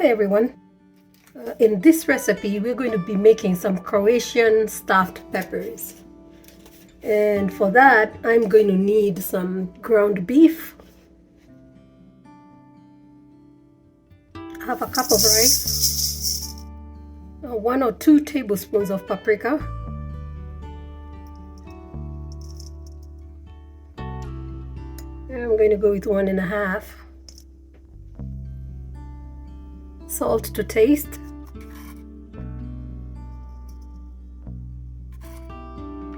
Hi everyone. In this recipe we're going to be making some Croatian stuffed peppers, and for that I'm going to need some ground beef, half a cup of rice, 1 or 2 tablespoons of paprika, and I'm going to go with 1.5. Salt to taste.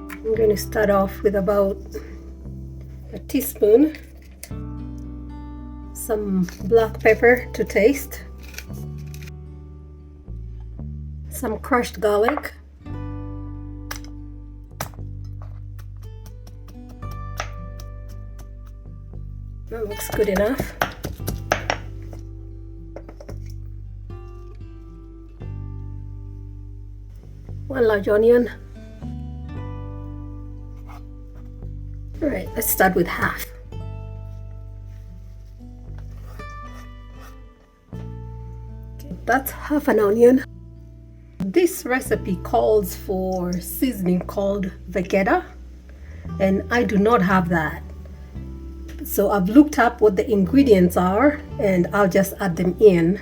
I'm going to start off with about a teaspoon. Some black pepper to taste. Some crushed garlic. That looks good enough. One large onion. Alright, let's start with half. Okay, that's half an onion. This recipe calls for seasoning called Vegeta, and I do not have that. So I've looked up what the ingredients are and I'll just add them in.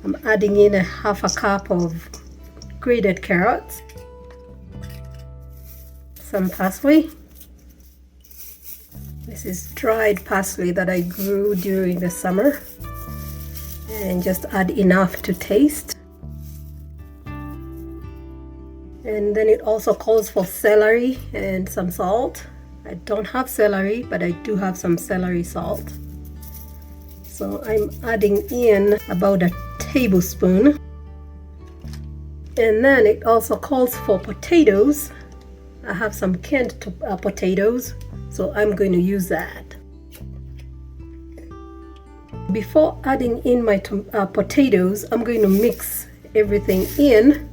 I'm adding in half a cup of grated carrots, some parsley. This is dried parsley that I grew during the summer, and just add enough to taste. And then it also calls for celery and some salt. I don't have celery, but I do have some celery salt. So I'm adding in about a tablespoon. And then it also calls for potatoes. I have some canned potatoes, so I'm going to use that. Before adding in my potatoes, I'm going to mix everything in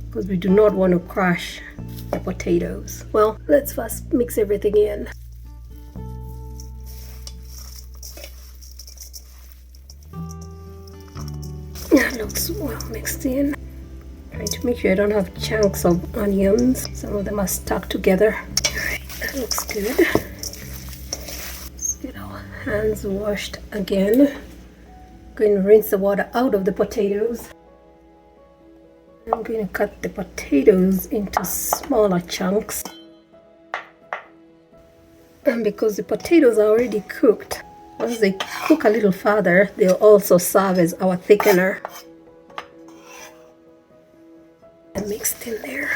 because we do not want to crush the potatoes. Well, let's first mix everything in. That looks well mixed in. Trying to make sure I don't have chunks of onions. Some of them are stuck together. Alright, that looks good. Let's get our hands washed again. Going to rinse the water out of the potatoes. I'm going to cut the potatoes into smaller chunks. And because the potatoes are already cooked, once they cook a little further, they'll also serve as our thickener. And mixed in there.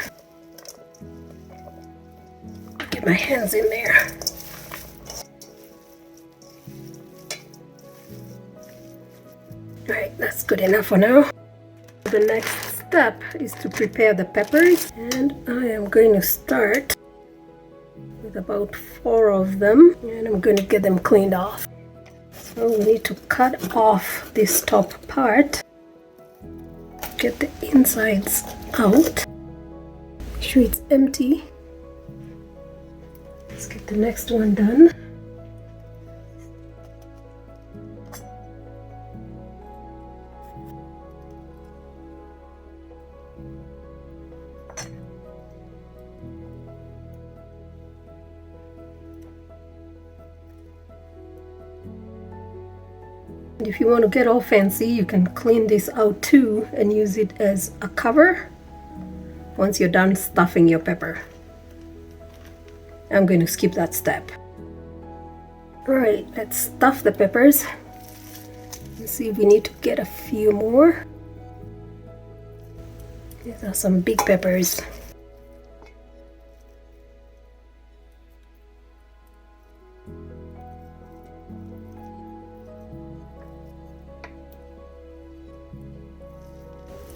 Get my hands in there. Alright, that's good enough for now. The next step is to prepare the peppers, and I am going to start with about 4 of them, and I'm going to get them cleaned off. So we need to cut off this top part, get the insides out, make sure it's empty. Let's get the next one done. And if you want to get all fancy, you can clean this out too and use it as a cover once you're done stuffing your pepper. I'm going to skip that step. Alright, let's stuff the peppers and see if we need to get a few more. These are some big peppers.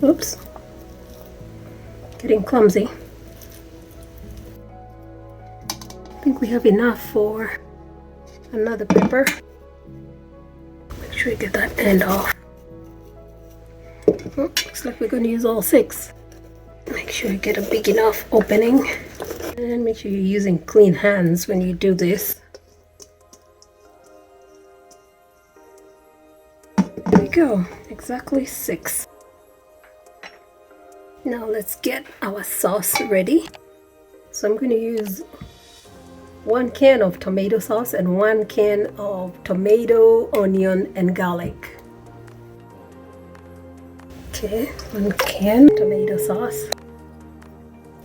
Oops, getting clumsy. I think we have enough for another pepper. Make sure you get that end off. Oh, looks like we're going to use all 6. Make sure you get a big enough opening, and make sure you're using clean hands when you do this. go, exactly 6. Now let's get our sauce ready. So I'm going to use 1 can of tomato sauce and 1 can of tomato, onion, and garlic. Okay, 1 can tomato sauce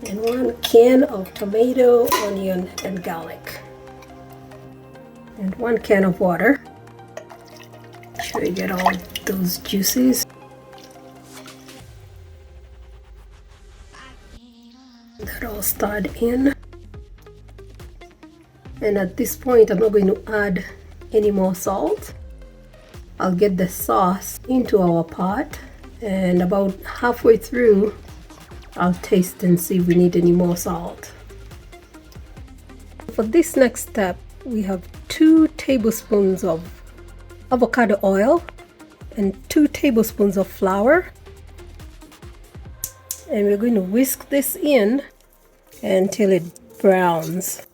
and 1 can of tomato, onion, and garlic, and 1 can of water. Make sure you get all those juices. That all stirred in. And at this point, I'm not going to add any more salt. I'll get the sauce into our pot, and about halfway through, I'll taste and see if we need any more salt. For this next step, we have 2 tablespoons of avocado oil and 2 tablespoons of flour. And we're going to whisk this in until it browns.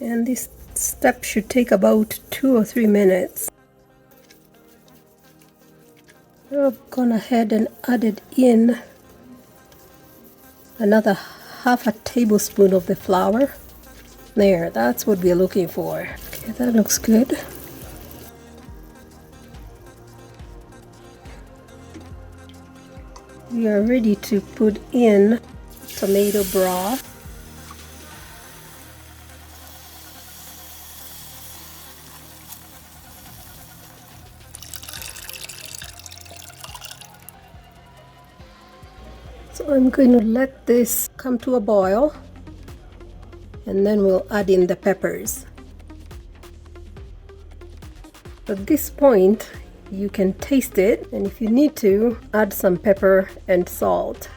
And this step should take about 2 or 3 minutes. I've gone ahead and added in another half a tablespoon of the flour. There, that's what we're looking for. Okay, that looks good. We are ready to put in tomato broth. So I'm going to let this come to a boil, and then we'll add in the peppers. At this point, you can taste it, and if you need to, add some pepper and salt.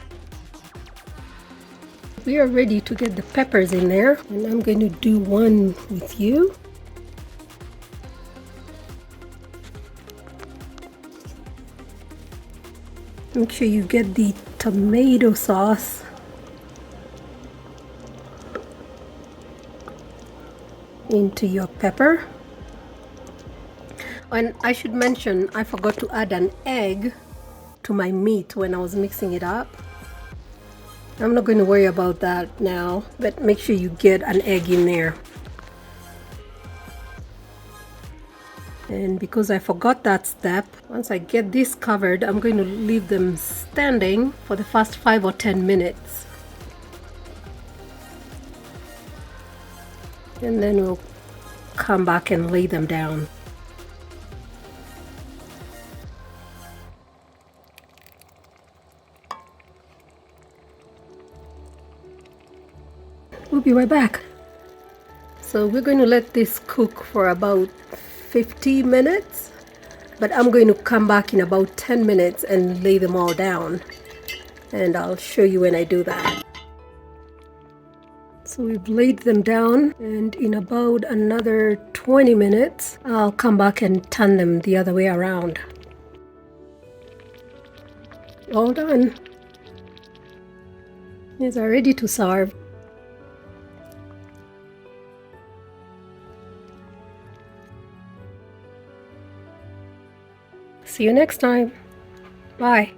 We are ready to get the peppers in there, and I'm going to do one with you. Make sure you get the tomato sauce into your pepper. And I should mention, I forgot to add an egg to my meat when I was mixing it up. I'm not going to worry about that now, but make sure you get an egg in there. And because I forgot that step, once I get this covered, I'm going to leave them standing for the first 5 or 10 minutes. And then we'll come back and lay them down. We'll be right back. So we're going to let this cook for about 50 minutes, but I'm going to come back in about 10 minutes and lay them all down, and I'll show you when I do that. So we've laid them down, and in about another 20 minutes I'll come back and turn them the other way around. All done. These are ready to serve. See you next time. Bye.